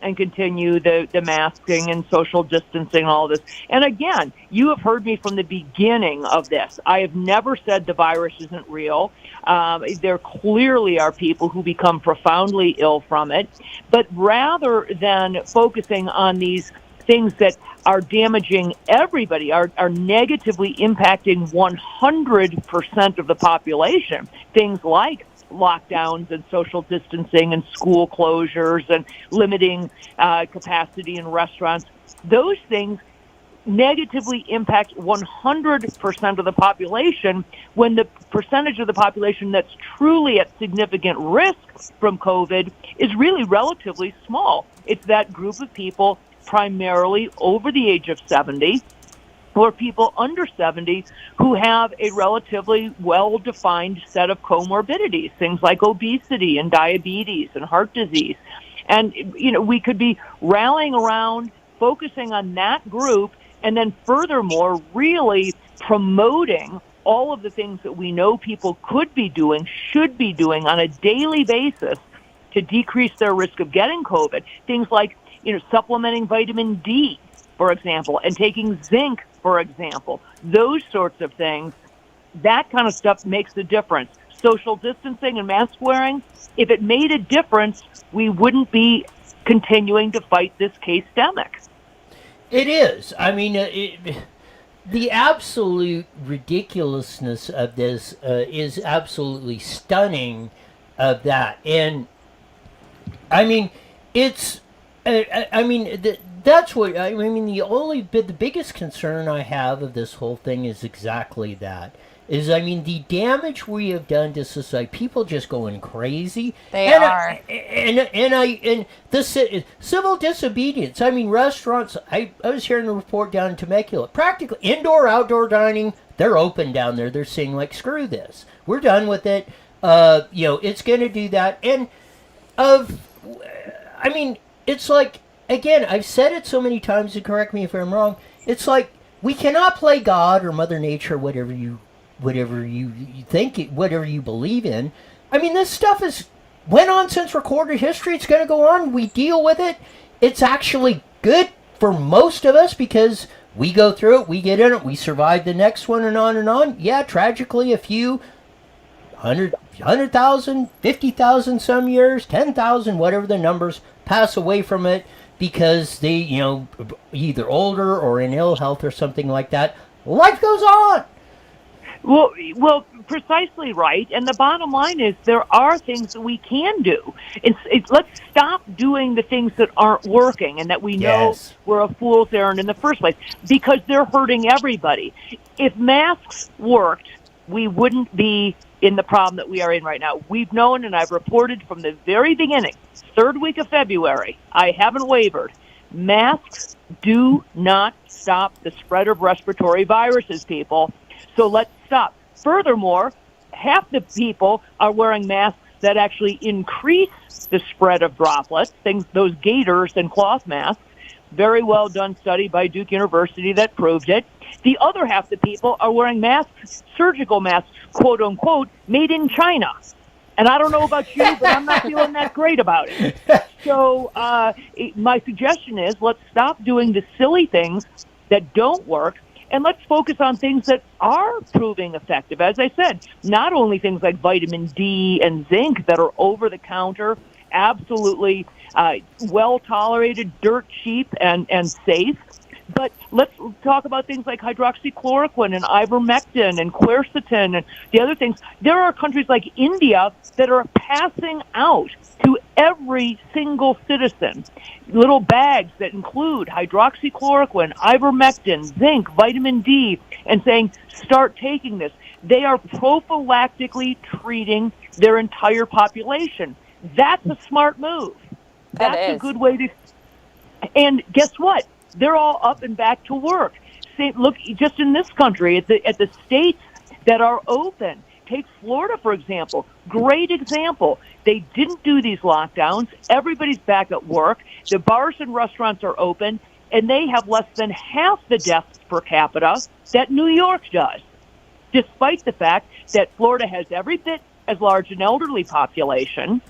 and continue the masking and social distancing and all this. And again, you have heard me from the beginning of this. I have never said the virus isn't real. There clearly are people who become profoundly ill from it. But rather than focusing on these things that are damaging everybody, are negatively impacting 100% of the population, things like lockdowns and social distancing and school closures and limiting capacity in restaurants, those things negatively impact 100% of the population when the percentage of the population that's truly at significant risk from COVID is really relatively small. It's that group of people primarily over the age of 70 or people under 70 who have a relatively well-defined set of comorbidities, things like obesity and diabetes and heart disease. And, we could be rallying around, focusing on that group, and then furthermore, really promoting all of the things that we know people could be doing, should be doing on a daily basis to decrease their risk of getting COVID. Things like, supplementing vitamin D, for example, and taking zinc, for example. Those sorts of things, that kind of stuff makes a difference. Social distancing and mask wearing, if it made a difference, we wouldn't be continuing to fight this case-demic. It is. I mean, the absolute ridiculousness of this is absolutely stunning of that. And, I mean, it's... that's what I mean. The biggest concern I have of this whole thing is exactly that. is, I mean, the damage we have done to society, people just going crazy. They are. And the civil disobedience. I mean, restaurants, I was hearing a report down in Temecula, practically indoor, outdoor dining, they're open down there. They're saying, like, screw this. We're done with it. It's going to do that. And I mean, it's like, again, I've said it so many times, and correct me if I'm wrong, it's like, we cannot play God or Mother Nature, whatever you think, whatever you believe in. I mean, this stuff has went on since recorded history. It's going to go on. We deal with it. It's actually good for most of us because we go through it, we get in it, we survive the next one, and on and on. Yeah, tragically, a few 100,000, 50,000 some years, 10,000, whatever the numbers, pass away from it because they, either older or in ill health or something like that. Life goes on. Well, precisely right. And the bottom line is there are things that we can do. Let's stop doing the things that aren't working and that we know were a fool's errand in the first place because they're hurting everybody. If masks worked, we wouldn't be in the problem that we are in right now. We've known, and I've reported from the very beginning, third week of February, I haven't wavered. Masks do not stop the spread of respiratory viruses, people. So let's stop. Furthermore, half the people are wearing masks that actually increase the spread of droplets, those gaiters and cloth masks. Very well done study by Duke University that proved it. The other half the people are wearing masks, surgical masks, quote unquote, made in China. And I don't know about you, but I'm not feeling that great about it. So my suggestion is let's stop doing the silly things that don't work, and let's focus on things that are proving effective. As I said, not only things like vitamin D and zinc that are over-the-counter, absolutely well-tolerated, dirt cheap, and safe, but let's talk about things like hydroxychloroquine and ivermectin and quercetin and the other things. There are countries like India that are passing out to every single citizen little bags that include hydroxychloroquine, ivermectin, zinc, vitamin D, and saying, start taking this. They are prophylactically treating their entire population. That's a smart move. That's a good way to... And guess what? They're all up and back to work. Look, just in this country, at the states that are open. Take Florida, for example. Great example. They didn't do these lockdowns. Everybody's back at work. The bars and restaurants are open, and they have less than half the deaths per capita that New York does, despite the fact that Florida has every bit as large an elderly population,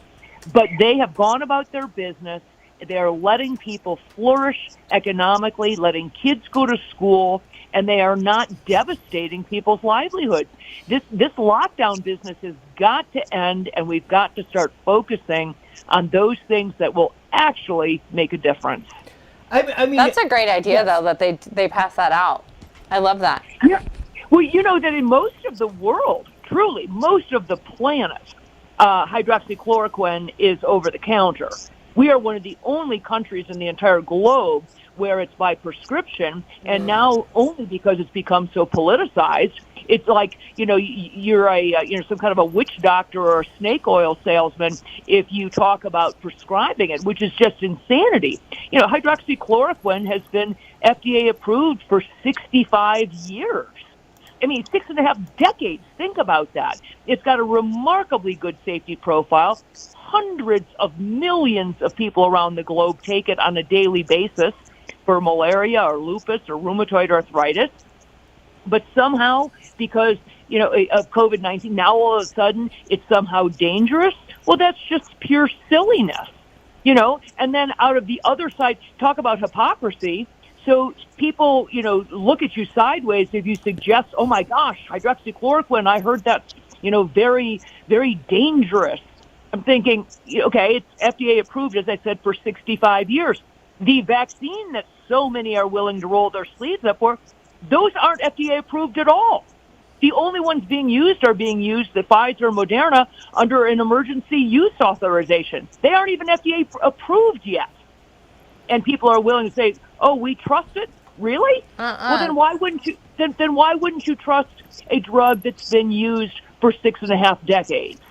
but they have gone about their business. They're letting people flourish economically, letting kids go to school, and they are not devastating people's livelihoods. This lockdown business has got to end, and we've got to start focusing on those things that will actually make a difference. I mean, that's a great idea, though, that they pass that out. I love that. Yeah. Well, you know that in most of the world, truly, most of the planet, hydroxychloroquine is over the counter. We are one of the only countries in the entire globe where it's by prescription, and now only because it's become so politicized. It's like, you're some kind of a witch doctor or a snake oil salesman if you talk about prescribing it, which is just insanity. Hydroxychloroquine has been FDA approved for 65 years. I mean, 6.5 decades. Think about that. It's got a remarkably good safety profile. Hundreds of millions of people around the globe take it on a daily basis for malaria or lupus or rheumatoid arthritis. But somehow, because, of COVID-19, now all of a sudden it's somehow dangerous. Well, that's just pure silliness, And then out of the other side, talk about hypocrisy. So people, look at you sideways if you suggest, oh my gosh, hydroxychloroquine, I heard that's, very, very dangerous. I'm thinking, okay, it's FDA approved, as I said, for 65 years. The vaccine that so many are willing to roll their sleeves up for, those aren't FDA approved at all. The only ones being used, the Pfizer and Moderna, under an emergency use authorization. They aren't even FDA approved yet. And people are willing to say, oh, we trust it. Really? Well, then why wouldn't you? Then why wouldn't you trust a drug that's been used for 6.5 decades?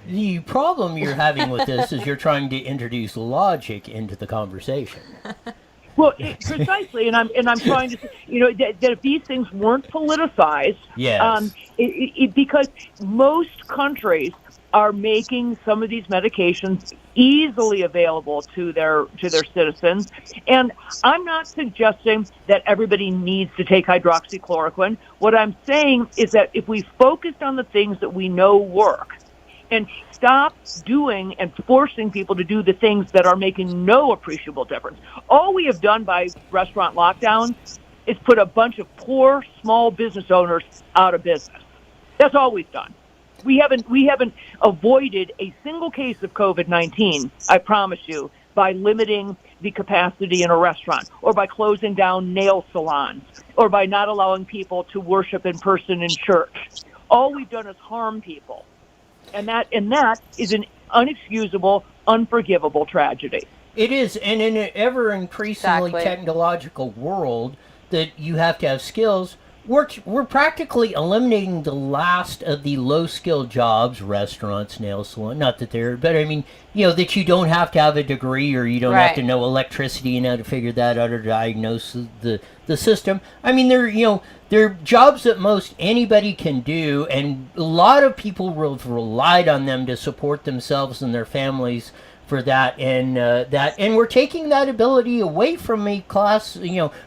The problem you're having with this is you're trying to introduce logic into the conversation. Well, precisely, and I'm trying to, that if these things weren't politicized, yes. Because most countries are making some of these medications easily available to their citizens, and I'm not suggesting that everybody needs to take hydroxychloroquine. What I'm saying is that if we focused on the things that we know work, and stop doing and forcing people to do the things that are making no appreciable difference. All we have done by restaurant lockdowns is put a bunch of poor small business owners out of business. That's all we've done. We haven't avoided a single case of COVID-19, I promise you, by limiting the capacity in a restaurant, or by closing down nail salons, or by not allowing people to worship in person in church. All we've done is harm people. And that is an unexcusable, unforgivable tragedy. It is, and in an ever-increasingly technological world that you have to have skills, we're practically eliminating the last of the low-skilled jobs, restaurants, nail salon, not that they're, but I mean, that you don't have to have a degree or you don't have to know electricity and how to figure that out or diagnose the system. I mean, they're jobs that most anybody can do, and a lot of people have relied on them to support themselves and their families for that, and we're taking that ability away from a class,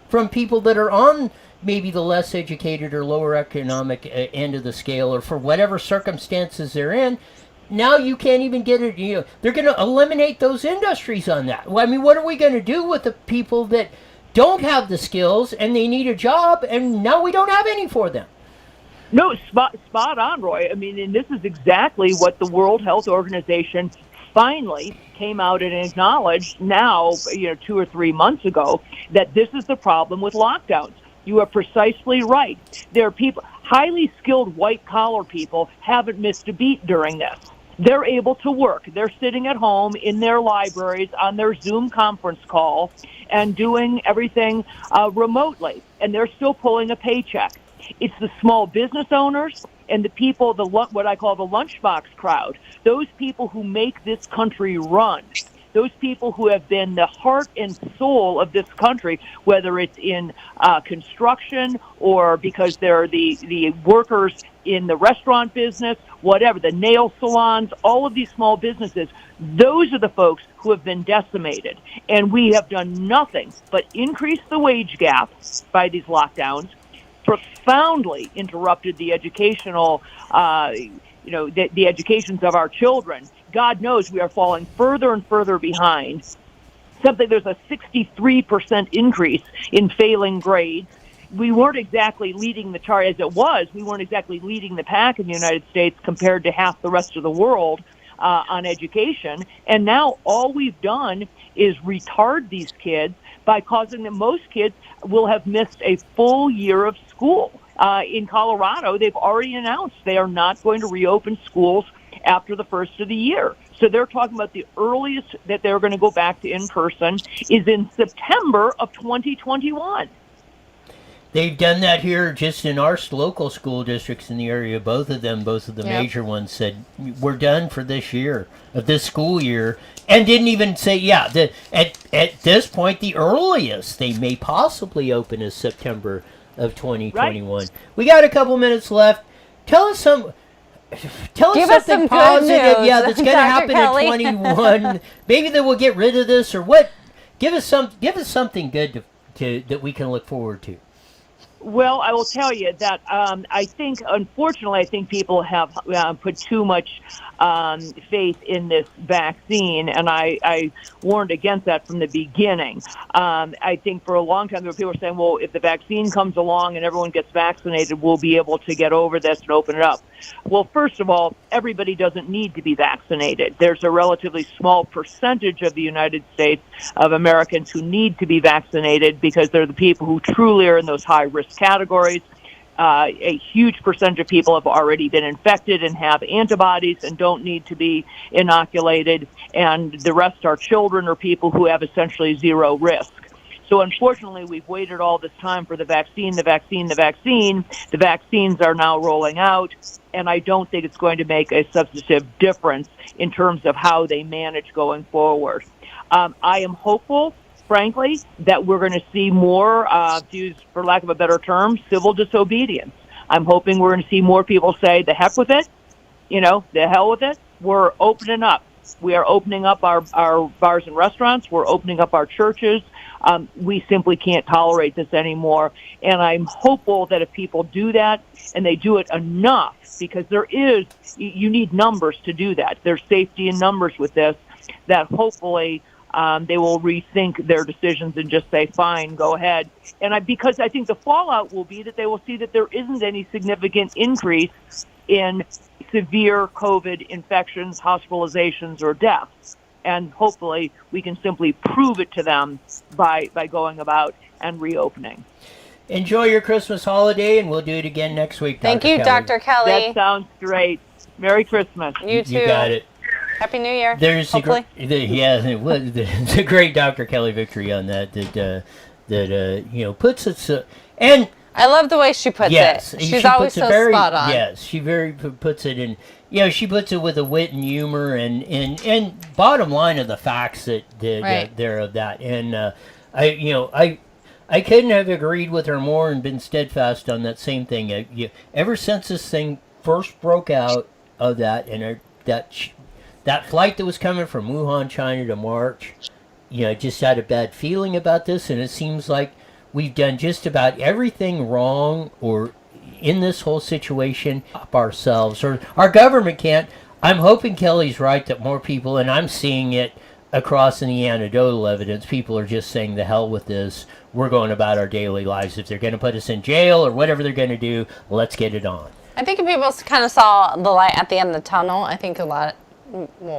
from people that are on maybe the less educated or lower economic end of the scale, or for whatever circumstances they're in. Now you can't even get it. They're going to eliminate those industries on that. Well, I mean, what are we going to do with the people that don't have the skills and they need a job, and now we don't have any for them? No, spot on, Roy. I mean, and this is exactly what the World Health Organization finally came out and acknowledged now, 2 or 3 months ago, that this is the problem with lockdowns. You are precisely right. There are people, highly skilled white-collar people, haven't missed a beat during this. They're able to work. They're sitting at home in their libraries on their Zoom conference call and doing everything remotely, and they're still pulling a paycheck. It's the small business owners and the people, what I call the lunchbox crowd, those people who make this country run. Those people who have been the heart and soul of this country, whether it's in construction or because they're the workers in the restaurant business, whatever, the nail salons, all of these small businesses, those are the folks who have been decimated. And we have done nothing but increase the wage gap by these lockdowns, profoundly interrupted the educational, the educations of our children. God knows we are falling further and further behind. There's a 63% increase in failing grades. We weren't exactly leading the chart as it was. We weren't exactly leading the pack in the United States compared to half the rest of the world on education. And now all we've done is retard these kids by causing them. Most kids will have missed a full year of school. In Colorado, they've already announced they are not going to reopen schools after the first of the year. So they're talking about the earliest that they're going to go back to in-person is in September of 2021. They've done that here just in our local school districts in the area. Both of the major ones said, we're done for this year, of this school year, and didn't even say, at this point, the earliest they may possibly open is September of 2021. Right. We got a couple minutes left. Tell us something positive, that's going to happen Kelly. In 21. Maybe that we'll get rid of this, or what? Give us something good that we can look forward to. Well, I will tell you that unfortunately, I think people have put too much faith in this vaccine, and I warned against that from the beginning. I think for a long time there were people saying, well, if the vaccine comes along and everyone gets vaccinated, we'll be able to get over this and open it up. Well, first of all, everybody doesn't need to be vaccinated. There's a relatively small percentage of the United States of Americans who need to be vaccinated because they're the people who truly are in those high-risk categories. A huge percentage of people have already been infected and have antibodies and don't need to be inoculated, and the rest are children or people who have essentially zero risk. So unfortunately, we've waited all this time for the vaccine. The vaccines are now rolling out, and I don't think it's going to make a substantive difference in terms of how they manage going forward. I am hopeful, frankly, that we're going to see more, to use, for lack of a better term, civil disobedience. I'm hoping we're going to see more people say, the heck with it, the hell with it. We're opening up. We are opening up our bars and restaurants. We're opening up our churches. We simply can't tolerate this anymore. And I'm hopeful that if people do that, and they do it enough, because you need numbers to do that. There's safety in numbers with this, that hopefully they will rethink their decisions and just say, fine, go ahead. And because I think the fallout will be that they will see that there isn't any significant increase in severe COVID infections, hospitalizations, or deaths. And hopefully we can simply prove it to them by going about and reopening. Enjoy your Christmas holiday, and we'll do it again next week. Thank you, Dr. Kelly. That sounds great. Merry Christmas. You too. You got it. Happy New Year. There's hopefully. the great Dr. Kelly victory on that puts it and I love the way she puts it. She's always so spot on. Yes, she puts it in. She puts it with a wit and humor and bottom line of the facts that there of that. And I couldn't have agreed with her more and been steadfast on that same thing. Ever since this thing first broke out of that, and that flight that was coming from Wuhan, China to March, just had a bad feeling about this, and it seems like we've done just about everything wrong or in this whole situation ourselves, or our government can't. I'm hoping Kelly's right that more people, and I'm seeing it across in the anecdotal evidence, people are just saying the hell with this. We're going about our daily lives. If they're going to put us in jail or whatever they're going to do, let's get it on. I think if people kind of saw the light at the end of the tunnel, I think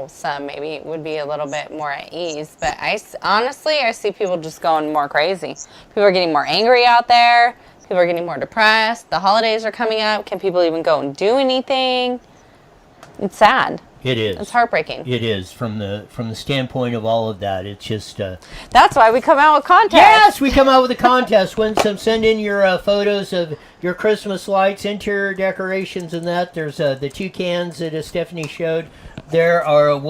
some maybe would be a little bit more at ease. But honestly, I see people just going more crazy. People are getting more angry out there. People are getting more depressed. The holidays are coming up. Can people even go and do anything? It's sad. It is. It's heartbreaking. It is from the standpoint of all of that. It's just. That's why we come out with contests. Yes, we come out with a contest. Send in your photos of your Christmas lights, interior decorations, and that. There's the two cans that Stephanie showed. There are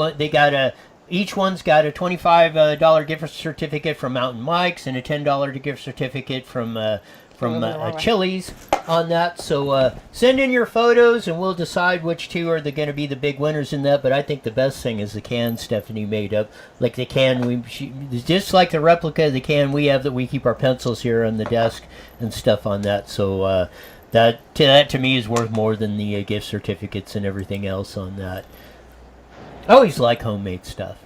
each one's got a $25 gift certificate from Mountain Mike's and a $10 gift certificate from Chili's on that. So send in your photos, and we'll decide which two are going to be the big winners in that. But I think the best thing is the can Stephanie made up, like the can just like the replica of the can we have that we keep our pencils here on the desk and stuff on that. So that to me is worth more than the gift certificates and everything else on that. I always like homemade stuff.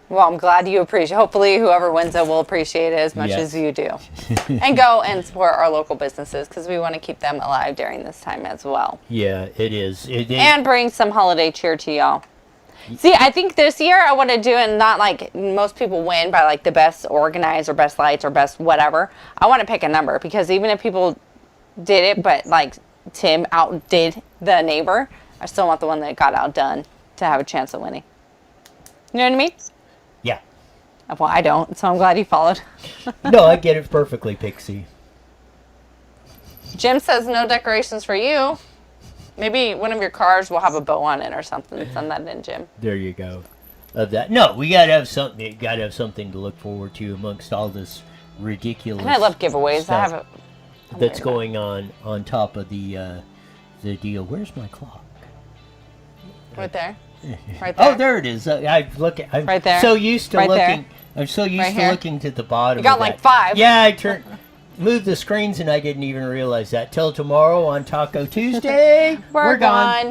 Well, I'm glad you appreciate. Hopefully, whoever wins it will appreciate it as much as you do, and go and support our local businesses because we want to keep them alive during this time as well. Yeah, it is. And bring some holiday cheer to y'all. See, I think this year I want to do it not like most people win by like the best organized or best lights or best whatever. I want to pick a number because even if people did it, but like Tim outdid the neighbor, I still want the one that got outdone to have a chance of winning. You know what I mean? Yeah. Well, I don't, so I'm glad you followed. No, I get it perfectly, Pixie. Jim says no decorations for you. Maybe one of your cars will have a bow on it or something. Send that in, Jim. There you go. Of that. No, we gotta have something. You gotta have something to look forward to amongst all this ridiculous. And I love giveaways. I have it. That's going on top of the deal. Where's my clock? Right there. Right there. Oh, there it is. I'm right there. so used to right looking. There. I'm so used to looking to the bottom. You got of like that. 5. Yeah, I moved the screens and I didn't even realize that. Till tomorrow on Taco Tuesday, we're gone.